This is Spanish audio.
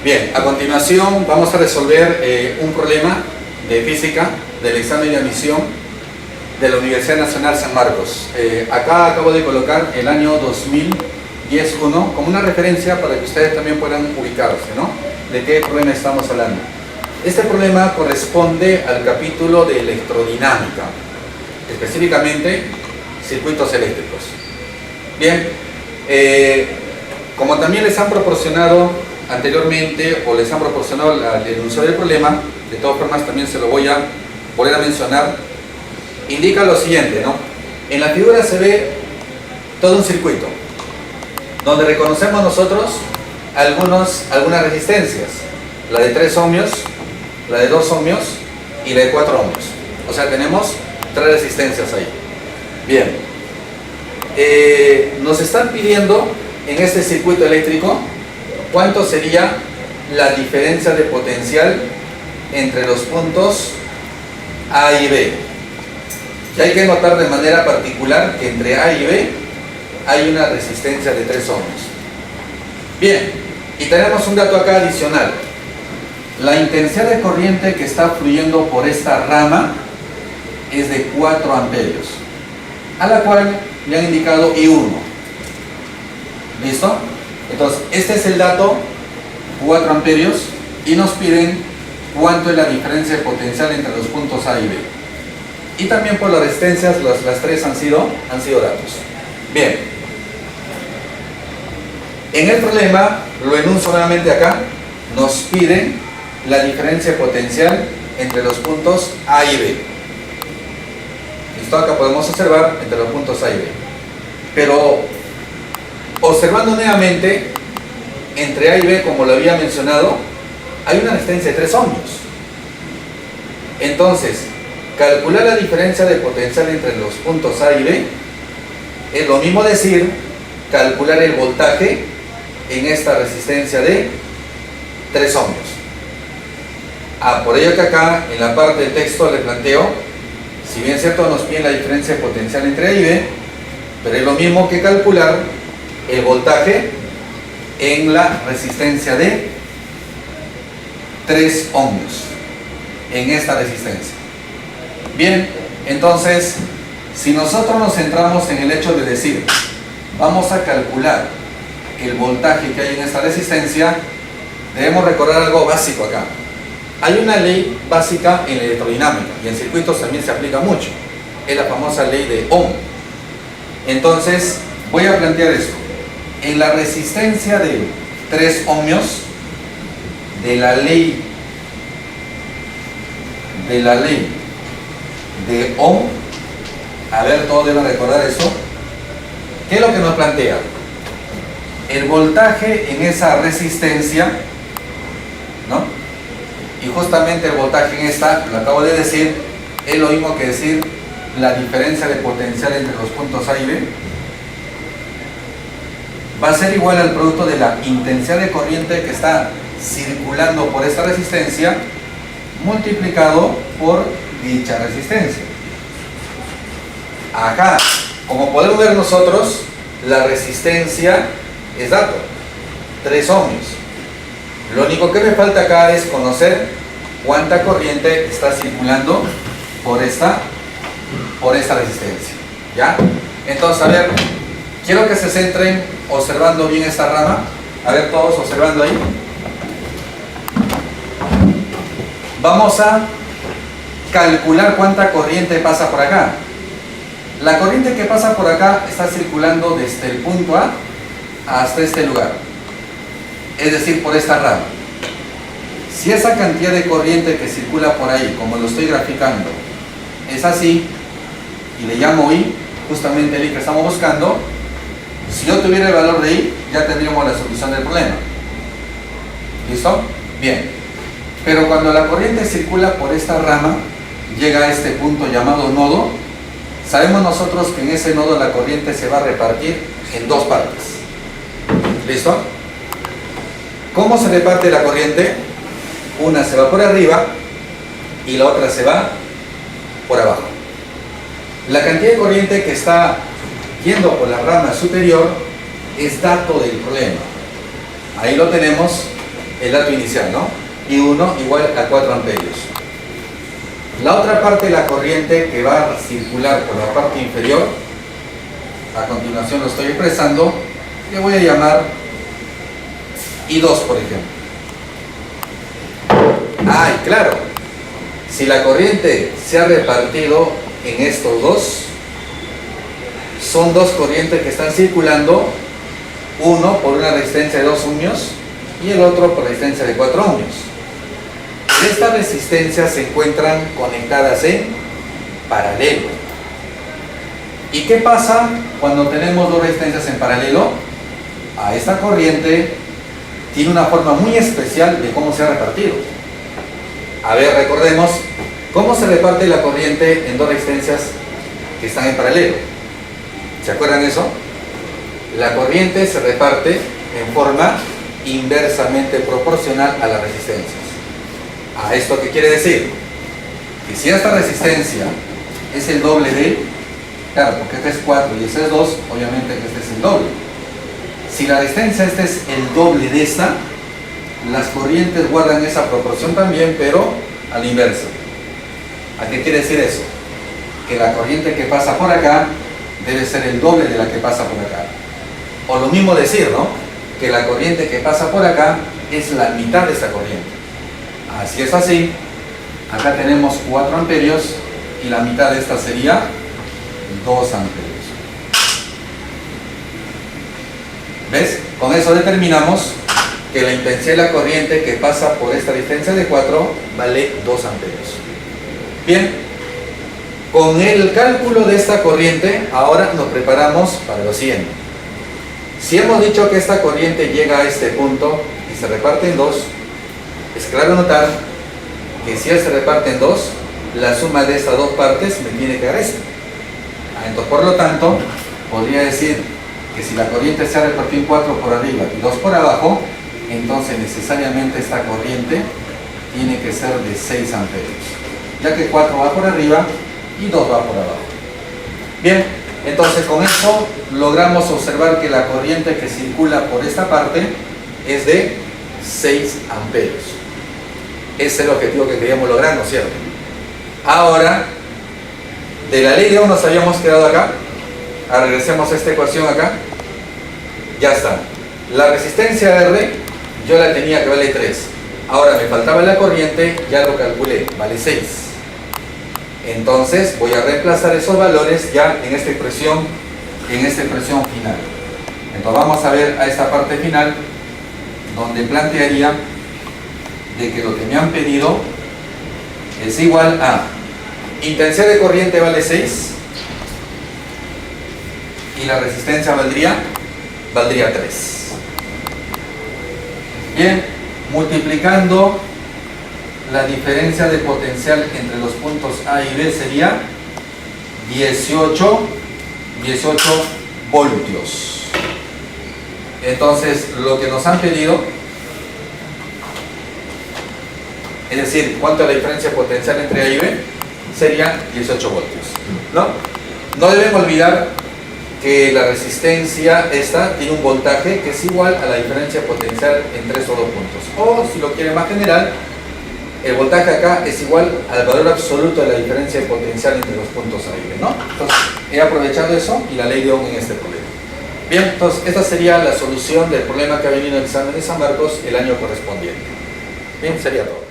Bien, a continuación vamos a resolver un problema de física del examen de admisión de la Universidad Nacional San Marcos. Acá acabo de colocar el año 2010-1 como una referencia para que ustedes también puedan ubicarse, ¿no? De qué problema estamos hablando. Este problema corresponde al capítulo de electrodinámica, específicamente circuitos eléctricos. Bien, como también les han proporcionado anteriormente o les han proporcionado el enunciado del problema, de todas formas también se lo voy a volver a mencionar, indica lo siguiente, ¿no? En la figura se ve todo un circuito donde reconocemos nosotros algunas resistencias, la de 3 ohmios, la de 2 ohmios y la de 4 ohmios. O sea, tenemos 3 resistencias ahí. Bien, nos están pidiendo en este circuito eléctrico cuánto sería la diferencia de potencial entre los puntos A y B. Y hay que notar de manera particular que entre A y B hay una resistencia de 3 ohmios. Bien, y tenemos un dato acá adicional. La intensidad de corriente que está fluyendo por esta rama es de 4 amperios, a la cual le han indicado I1. ¿Listo? Entonces, este es el dato, 4 amperios, y nos piden cuánto es la diferencia de potencial entre los puntos A y B. Y también por las resistencias, las 3 han sido datos. Bien. En el problema, lo enuncio nuevamente acá, nos piden la diferencia de potencial entre los puntos A y B. ¿Listo? Acá podemos observar entre los puntos A y B. Pero, observando nuevamente, entre A y B, como lo había mencionado, hay una resistencia de 3 ohmios. Entonces, calcular la diferencia de potencial entre los puntos A y B es lo mismo decir calcular el voltaje en esta resistencia de 3 ohmios. Por ello que acá en la parte del texto le planteo, si bien es cierto nos piden la diferencia de potencial entre A y B, pero es lo mismo que calcular el voltaje en la resistencia de 3 ohmios en esta resistencia. Bien, entonces si nosotros nos centramos en el hecho de decir vamos a calcular el voltaje que hay en esta resistencia, debemos recordar algo básico acá. Hay una ley básica en la electrodinámica y en circuitos también se aplica mucho, es la famosa ley de Ohm. Entonces voy a plantear esto: en la resistencia de 3 ohmios de la ley de Ohm, a ver, todos deben recordar eso. ¿Qué es lo que nos plantea? El voltaje en esa resistencia, ¿no? Y justamente el voltaje en esta, lo acabo de decir, es lo mismo que decir la diferencia de potencial entre los puntos A y B. Va a ser igual al producto de la intensidad de corriente que está circulando por esta resistencia multiplicado por dicha resistencia. Acá, como podemos ver nosotros, la resistencia es dato, 3 ohmios. Lo único que me falta acá es conocer cuánta corriente está circulando por esta resistencia. ¿Ya? Entonces, a ver, quiero que se centren observando bien esta rama. A ver, todos observando ahí. Vamos a calcular cuánta corriente pasa por acá. La corriente que pasa por acá está circulando desde el punto A hasta este lugar, es decir, por esta rama. Si esa cantidad de corriente que circula por ahí, como lo estoy graficando, es así, y le llamo I, justamente el I que estamos buscando, si yo tuviera el valor de I, ya tendríamos la solución del problema. ¿Listo? Bien. Pero cuando la corriente circula por esta rama, llega a este punto llamado nodo, sabemos nosotros que en ese nodo la corriente se va a repartir en 2 partes. ¿Listo? ¿Cómo se reparte la corriente? Una se va por arriba y la otra se va por abajo. La cantidad de corriente que está yendo por la rama superior es dato del problema. Ahí lo tenemos el dato inicial, ¿no? Y 1 igual a 4 amperios. La otra parte de la corriente que va a circular por la parte inferior, a continuación lo estoy expresando, le voy a llamar I2, por ejemplo. Ah, y claro, si la corriente se ha repartido en estos dos, son dos corrientes que están circulando, uno por una resistencia de 2 ohmios y el otro por resistencia de 4 ohmios. Estas resistencias se encuentran conectadas en paralelo. ¿Y qué pasa cuando tenemos dos resistencias en paralelo? A esta corriente tiene una forma muy especial de cómo se ha repartido. A ver, recordemos cómo se reparte la corriente en dos resistencias que están en paralelo. ¿Se acuerdan eso? La corriente se reparte en forma inversamente proporcional a las resistencias. ¿A esto qué quiere decir? Que si esta resistencia es el doble de, claro, porque este es 4 y este es 2, obviamente que este es el doble. Si la resistencia este es el doble de esta, las corrientes guardan esa proporción también, pero a la inversa. ¿A qué quiere decir eso? Que la corriente que pasa por acá debe ser el doble de la que pasa por acá. O lo mismo decir, ¿no? Que la corriente que pasa por acá es la mitad de esta corriente. Así es así, acá tenemos 4 amperios y la mitad de esta sería 2 amperios. ¿Ves? Con eso determinamos que la intensidad de la corriente que pasa por esta distancia de 4 vale 2 amperios. Bien, con el cálculo de esta corriente, ahora nos preparamos para lo siguiente. Si hemos dicho que esta corriente llega a este punto y se reparte en 2, es claro notar que si se reparte en 2, la suma de estas dos partes me tiene que dar esto. Entonces, por lo tanto, podría decir que si la corriente se ha repartido en 4 por arriba y 2 por abajo, entonces necesariamente esta corriente tiene que ser de 6 amperios, ya que 4 va por arriba y 2 va por abajo. Bien, entonces con esto logramos observar que la corriente que circula por esta parte es de 6 amperios. Ese es el objetivo que queríamos lograr, ¿no es cierto? Ahora, de la ley de Ohm nos habíamos quedado acá. Ahora regresemos a esta ecuación acá. Ya está. La resistencia R yo la tenía que vale 3. Ahora me faltaba la corriente, ya lo calculé, vale 6. Entonces voy a reemplazar esos valores ya en esta expresión final. Entonces vamos a ver a esta parte final, donde plantearía de que lo que me han pedido es igual a intensidad de corriente vale 6 y la resistencia valdría 3. Bien, multiplicando la diferencia de potencial entre los puntos A y B sería 18 voltios. Entonces, lo que nos han pedido, es decir, cuánto es la diferencia potencial entre A y B, sería 18 voltios. No debemos olvidar que la resistencia esta tiene un voltaje que es igual a la diferencia potencial entre esos dos puntos. O, si lo quieren más general, el voltaje acá es igual al valor absoluto de la diferencia de potencial entre los puntos A y B, ¿no? Entonces, he aprovechado eso y la ley de Ohm en este problema. Bien, entonces, esta sería la solución del problema que ha venido en el examen de San Marcos el año correspondiente. Bien, sería todo.